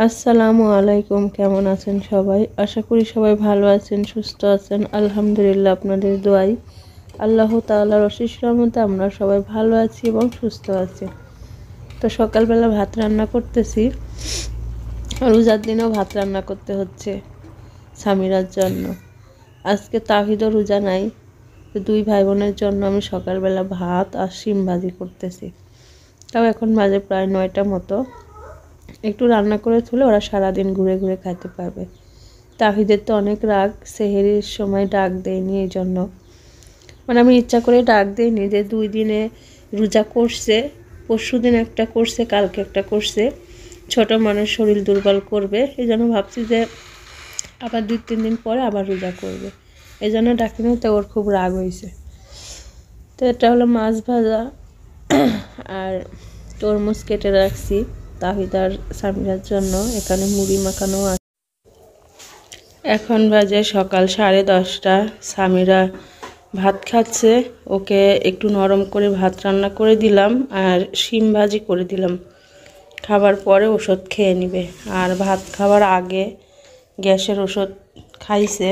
আসসালামু আলাইকুম। কেমন আছেন সবাই? আশা করি সবাই ভালো আছেন, সুস্থ আছেন। আলহামদুলিল্লাহ, আপনাদের দোয়ায় আল্লাহ তাআলার অশেষ রহমতে আমরা সবাই ভালো আছি এবং সুস্থ আছি। তো সকালবেলা ভাত রান্না করতেছি। রোজার দিনেও ভাত রান্না করতে হচ্ছে সামিরার জন্য। আজকে তাহিদও রোজা নাই, তো দুই ভাই বোনের জন্য আমি সকালবেলা ভাত আর শিম ভাজি করতেছি। তাও এখন বাজে প্রায় 9টা মতো। একটু রান্না করে তুলে ওরা সারাদিন ঘুরে ঘুরে খাইতে পারবে। তাহিদের তো অনেক রাগ, সেহেরির সময় ডাক দেয়নি, এই জন্য মানে আমি ইচ্ছা করে ডাক দিইনি। যে 2 দিনে রোজা করছে, পরশু দিন একটা করছে, কালকে একটা করছে, ছোট মানুষ শরীর দুর্বল করবে, এই জন্য ভাবছি যে আবার 2-3 দিন পরে আবার রোজা করবে, এই জন্য ডাকিনি। তো ওর খুব রাগ হয়েছে। তো এটা হলো মাছ ভাজা আর তরমুজ কেটে রাখছি তাহিদ আর সামিরার জন্য। এখানে মুড়ি মাখানো আছে। এখন বাজে সকাল 10:30। সামিরা ভাত খাচ্ছে, ওকে একটু নরম করে ভাত রান্না করে দিলাম আর শিম ভাজি করে দিলাম। খাবার পরে ওষুধ খেয়ে নেবে। আর ভাত খাওয়ার আগে গ্যাসের ওষুধ খাইছে,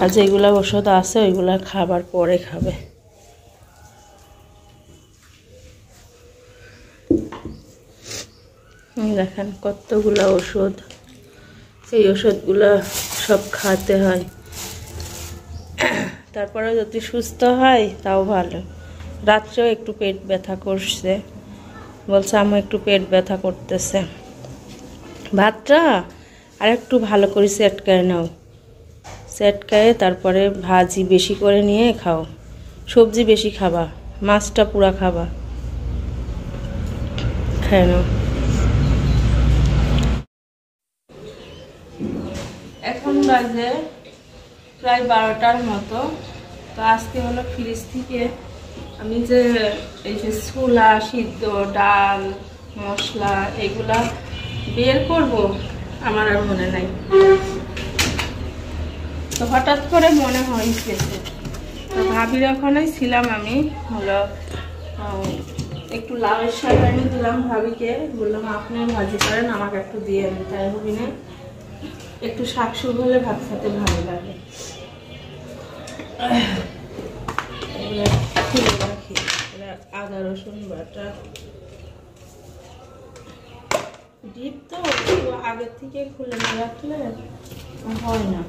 আর যেগুলো ওষুধ আছে ওইগুলো খাবার পরে খাবে। দেখেন কতগুলো ওষুধ, এই ওষুধগুলো সব খাতে হয়। তারপরে যদি সুস্থ হয় তাও ভালো। রাত্রেও একটু পেট ব্যথা করছে, বলছে আমার একটু পেট ব্যথা করতেছে। ভাতটা আর একটু ভালো করে সেট করে নাও, সেট করে তারপরে ভাজি বেশি করে নিয়ে খাও, সবজি বেশি খাবা, মাছটা পুরা খাবা, খেয়ে নাও। এখন বাজে প্রায় 12টার মতো। তো আজকে হলো ফ্রিজ থেকে আমি যে এই যে ছোলা সিদ্ধ, ডাল, মশলা এগুলা বের করব, আমার আর মনে নাই। তো হঠাৎ করে মনে হয়েছে, তো ভাবির ওখানেই ছিলাম আমি, হলো একটু লাউয়ের শাক এনে দিলাম ভাবিকে, বললাম আপনি ভাজি করেন, আমাকে একটু দিয়ে দেন। তাই হবি না, একটু শাকসবজি হলে ভাত খেতে ভালো লাগে। খুলে রাখি আদা রসুন বাটা, ডিপ তো আগের থেকে খুলে না রাখলে হয় না।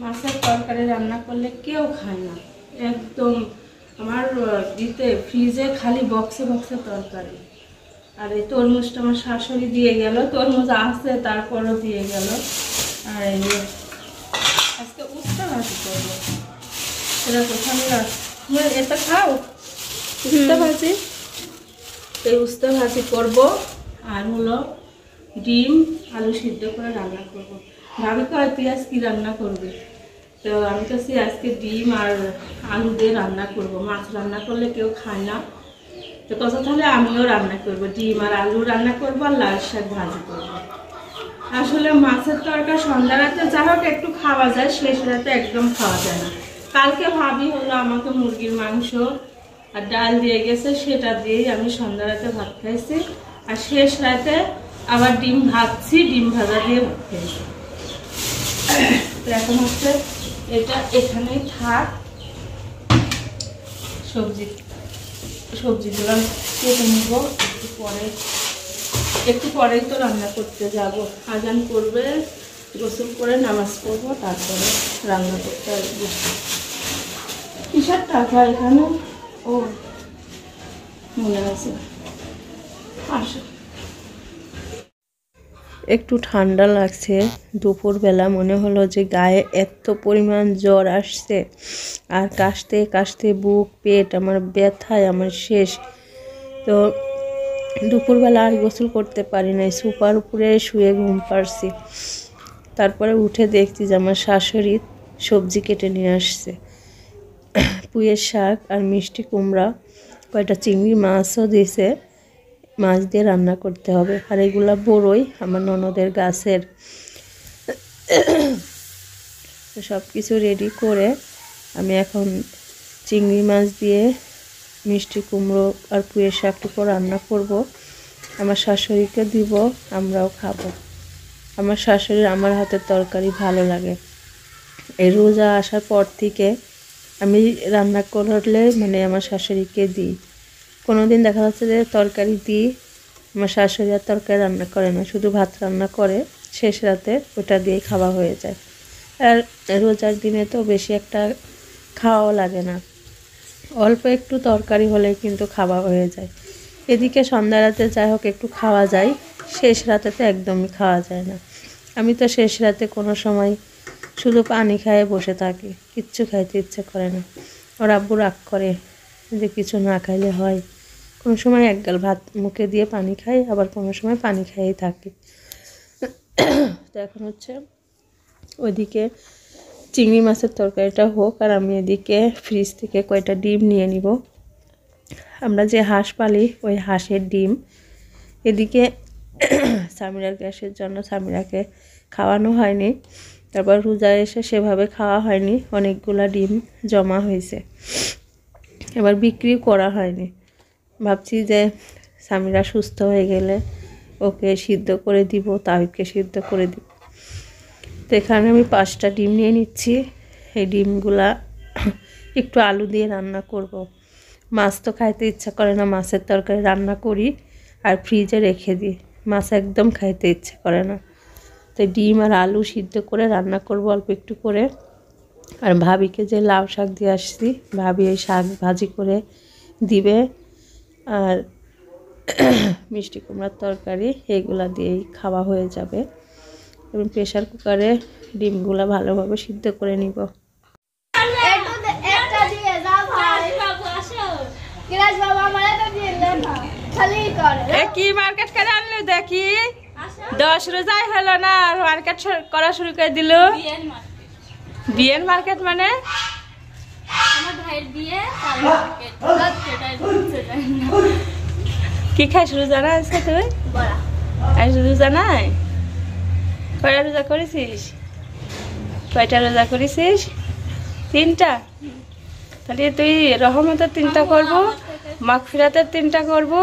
মাছের তরকারি রান্না করলে কেউ খায় না একদম। আমার দিতে ফ্রিজে খালি বক্সে বক্সে তরকারি। আর এই তরমুজটা আমার শাশুড়ি দিয়ে গেল, তরমুজ আছে তারপরও দিয়ে গেল। আর এই আজকে উস্তা ভাজি করবো, সেটা কোথাও এটা খাও উস্তা ভাজি। এই উস্তা ভাজি করবো আর হলো ডিম আলু সিদ্ধ করে রান্না করবো। ভাবি কয় তুই আজ কি রান্না করবি? তো আমি কাছে আজকে ডিম আর আলু দিয়ে রান্না করবো, মাছ রান্না করলে কেউ খায় না। তো কথা তাহলে আমিও রান্না করবো, ডিম আর আলু রান্না করবো আর লাল শাক ভাজি করবো। আসলে মাছের তরকারি সন্ধ্যা রাতে যা হোক একটু খাওয়া যায়, শেষ রাতে একদম খাওয়া যায় না। কালকে ভাবি হলো আমাকে মুরগির মাংস আর ডাল দিয়ে গেছে, সেটা দিয়েই আমি সন্ধ্যা রাতে ভাত খাইছি। আর শেষ রাতে আবার ডিম ভাজছি, ডিম ভাজা দিয়ে ভাত খাইছি। তো এখন হচ্ছে এটা এখানেই থাক, সবজিগুলো কেটে নেব একটু পরেই তো রান্না করতে যাব। আজান করবে, গোসল করে নামাজ পড়বো, তারপরে রান্না করতে আসবো। কিসের টাকা এখানে? ও মনে আছে, আসো। একটু ঠান্ডা লাগছে, দুপুরবেলা মনে হলো যে গায়ে এত পরিমাণ জ্বর আসছে, আর কাশতে কাশতে বুক পেট আমার ব্যথায় আমার শেষ। তো দুপুরবেলা আর গোসল করতে পারি নাই, সোফার উপরে শুয়ে ঘুম পাড়ছি। তারপরে উঠে দেখছি যে আমার শাশুড়ি সবজি কেটে নিয়ে আসছে, পুঁইয়ের শাক আর মিষ্টি কুমড়া, কয়টা চিংড়ি মাছও দিয়েছে, মাছ দিয়ে রান্না করতে হবে। আর এগুলা বড়ই আমার ননদের গাছের। সব কিছু রেডি করে আমি এখন চিংড়ি মাছ দিয়ে মিষ্টি কুমড়ো আর পুঁইয়ের শাকটুকু রান্না করব। আমার শাশুড়িকে দিব, আমরাও খাবো। আমার শাশুড়ির আমার হাতের তরকারি ভালো লাগে। এই রোজা আসার পর থেকে আমি রান্না করলে মানে আমার শাশুড়িকে দিই। কোনো দিন দেখা যাচ্ছে যে তরকারি দিই, আমার শাশুড়ি আর তরকারি রান্না করে না, শুধু ভাত রান্না করে, শেষ রাতে ওটা দিয়ে খাওয়া হয়ে যায়। আর রোজার দিনে তো বেশি একটা খাওয়াও লাগে না, অল্প একটু তরকারি হলে কিন্তু খাওয়া হয়ে যায়। এদিকে সন্ধ্যা রাতে যাই হোক একটু খাওয়া যায়, শেষ রাতে তো একদমই খাওয়া যায় না। আমি তো শেষ রাতে কোনো সময় শুধু পানি খায়ে বসে থাকি, কিচ্ছু খাইতে ইচ্ছে করে না। ওর আব্বু রাগ করে যে কিছু না খাইলে হয়। কোনো সময় এক গাল ভাত মুখে দিয়ে পানি খাই, আবার কোনো সময় পানি খাইয়েই থাকি। তো এখন হচ্ছে ওইদিকে চিংড়ি মাছের তরকারিটা হোক, আর আমি এদিকে ফ্রিজ থেকে কয়টা ডিম নিয়ে নিব। আমরা যে হাঁস পালি ওই হাঁসের ডিম। এদিকে সামিরার গ্যাসের জন্য সামিরাকে খাওয়ানো হয়নি, তারপর রোজা এসে সেভাবে খাওয়া হয়নি, অনেকগুলা ডিম জমা হয়েছে, এবার বিক্রিও করা হয়নি। ভাবছি যে সামিরা সুস্থ হয়ে গেলে ওকে সিদ্ধ করে দিব, তাহিদকে সিদ্ধ করে দিব। তো এখানে আমি 5টা ডিম নিয়ে নিচ্ছি। এই ডিমগুলা একটু আলু দিয়ে রান্না করব। মাছ তো খাইতে ইচ্ছা করে না, মাছের তরকারি রান্না করি আর ফ্রিজে রেখে দিই, মাছ একদম খাইতে ইচ্ছে করে না। তো ডিম আর আলু সিদ্ধ করে রান্না করব অল্প একটু করে। আর ভাবিকে যে লাউ শাক দিয়ে আসছি, ভাবি এই শাক ভাজি করে দিবে, আর মিষ্টি কুমড়ার তরকারি, এগুলা দিয়েই খাওয়া হয়ে যাবে। এবং প্রেশার কুকারে ডিমগুলা ভালোভাবে সিদ্ধ করে নিব। কি মার্কেট করে আনলো দেখি, 10 রোজাই হলো না আর মার্কেট করা শুরু করে দিল। বিয়ের মার্কেট মানে কি খাইস রোজা না আজকে তুই? আজ রোজা নাই? কয়টা রোজা করেছিস? কয়টা রোজা করেছিস? 3টা। তাহলে তুই রহমতের 3টা করবো, মাগফিরাতের 3টা করবো,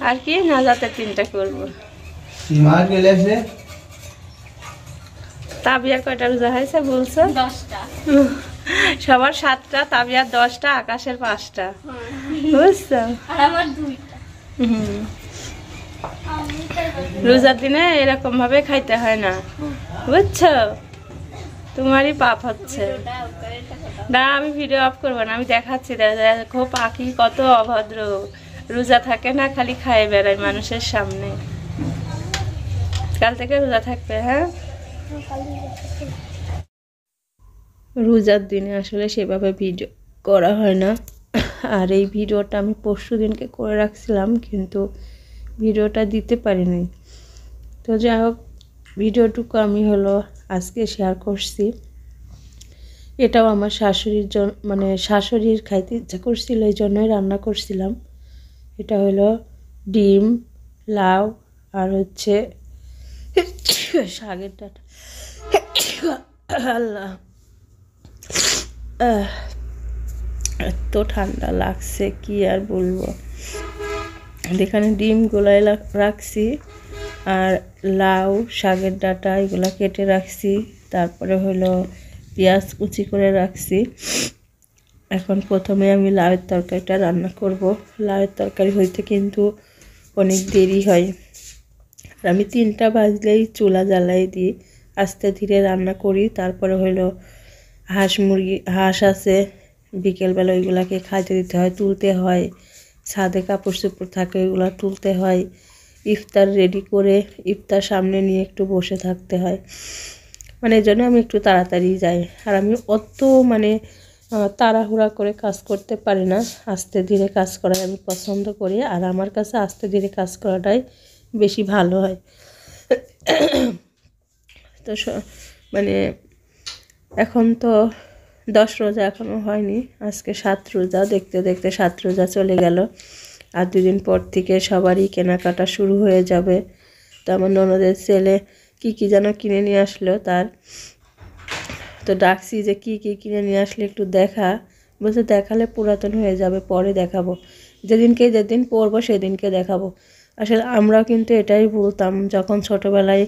আর কি নাজাতের 3টা করবো। তাবিয়ার কয়টা রোজা হয়েছে বলছো? 10টা। সবার 7টা, তাবিয়ার 10টা, আকাশের 5টা, বুঝছো? আর আমার 2টা। রোজার দিনে এরকম ভাবে খাইতে হয় না, বুঝছো? তোমারই পাপ হচ্ছে। না আমি ভিডিও অফ করবো না, আমি দেখাচ্ছি। দেখো পাখি কত অভদ্র, রোজা থাকে না, খালি খায় বেড়ায় মানুষের সামনে। কাল থেকে রোজা থাকবে। হ্যাঁ, রোজার দিনে আসলে সেভাবে ভিডিও করা হয় না। আর এই ভিডিওটা আমি পরশু দিনকে করে রাখছিলাম, কিন্তু ভিডিওটা দিতে পারিনি। তো যাই হোক, ভিডিওটুকু আমি আজকে শেয়ার করছি। এটাও আমার শাশুড়ির জন্য, মানে শাশুড়ির খাইতে ইচ্ছা করছিল, এই জন্যই রান্না করছিলাম। এটা হলো ডিম, লাউ আর হচ্ছে শাকের ডাঁটা। আল্লাহ, এত ঠান্ডা লাগছে কি আর বলবো। এখানে ডিম গোলায় রাখছি, আর লাউ, শাকের ডাঁটা এগুলা কেটে রাখছি, তারপরে হলো পেঁয়াজ কুচি করে রাখছি। এখন প্রথমে আমি লাউয়ের তরকারিটা রান্না করব। লাউয়ের তরকারি হইতে কিন্তু অনেক দেরি হয়, আর আমি 3টা বাজলেই চুলা জ্বালাই দিই, আস্তে ধীরে রান্না করি। তারপরে হলো হাঁস আছে, বিকেলবেলা ওইগুলাকে খাইতে দিতে হয়, তুলতে হয়, ছাদে কাপড় চোপড় থাকে ওইগুলো তুলতে হয়, ইফতার রেডি করে ইফতার সামনে নিয়ে একটু বসে থাকতে হয়। মানে এই জন্য আমি একটু তাড়াতাড়ি যাই। আর আমি অত মানে তাড়াহুড়া করে কাজ করতে পারি না, আস্তে ধীরে কাজ করাই আমি পছন্দ করি। আর আমার কাছে আস্তে ধীরে কাজ করাটাই বেশি ভালো হয়। তো মানে এখন তো 10 রোজা এখনও হয়নি, আজকে 7 রোজা। দেখতে দেখতে 7 রোজা চলে গেল। আর 2 দিন পর থেকে সবারই কেনাকাটা শুরু হয়ে যাবে। তো আমার ননদের ছেলে কি যেন কিনে নিয়ে আসলো, তার তো ডাকছি যে কী কী কিনে নিয়ে আসলে একটু দেখা, বলছে দেখালে পুরাতন হয়ে যাবে, পরে দেখাবো, যেদিন পরবো সেদিনকে দেখাবো। আসলে আমরাও কিন্তু এটাই বলতাম যখন ছোটোবেলায়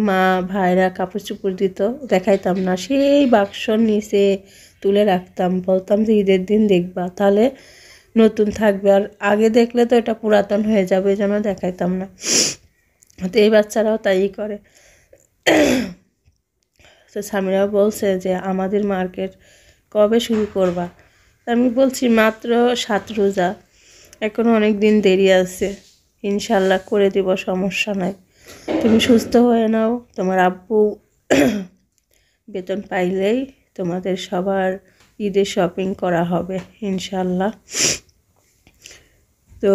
মা ভাইরা কাপড় চোপড় দিত, দেখাইতাম না, সেই বাক্সর নিচে তুলে রাখতাম, বলতাম যে ঈদের দিন দেখবা, তাহলে নতুন থাকবে, আর আগে দেখলে তো এটা পুরাতন হয়ে যাবে, এই জন্য দেখাইতাম না। তো এই বাচ্চারাও তাই করে। তো স্বামীরাও বলছে যে আমাদের মার্কেট কবে শুরু করবা? আমি বলছি মাত্র 7 রোজা, এখনও অনেক দিন দেরি আছে, ইনশাল্লাহ করে দিব, সমস্যা নাই। তুমি সুস্থ হয়ে নাও, তোমার আব্বু বেতন পাইলেই তোমাদের সবার ঈদের শপিং করা হবে ইনশাল্লাহ। তো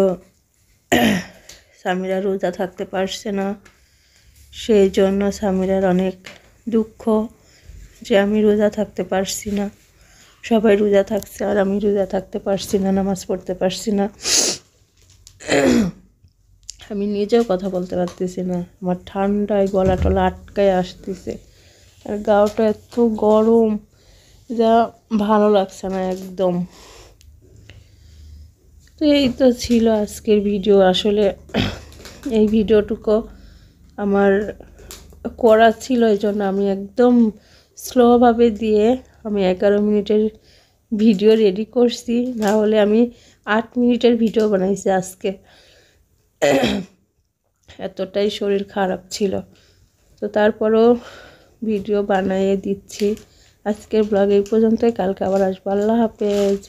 স্বামীরা রোজা থাকতে পারছে না, সেই জন্য স্বামীরার অনেক দুঃখ যে আমি রোজা থাকতে পারছি না, সবাই রোজা থাকছে আর আমি রোজা থাকতে পারছি না, নামাজ পড়তে পারছি না, আমি নিজেও কথা বলতে পারতেছি না, আমার ঠান্ডায় গলা টলা আটকায় আসতেছে, আর গাওটা এত গরম যা ভালো লাগছে না একদম। তো এই তো ছিল আজকের ভিডিও। আসলে এই ভিডিওটুকু আমার করা ছিল, এই জন্য আমি একদম স্লোভাবে দিয়ে আমি 11 মিনিটের ভিডিও রেডি করছি, না হলে আমি 8 মিনিটের ভিডিও বানাইছি আজকে, এতটাই শরীর খারাপ ছিল। তো তারপরও ভিডিও বানিয়ে দিচ্ছি। আজকের ব্লগ এই পর্যন্তই, কালকে আবার আসবো। আল্লাহ হাফেজ।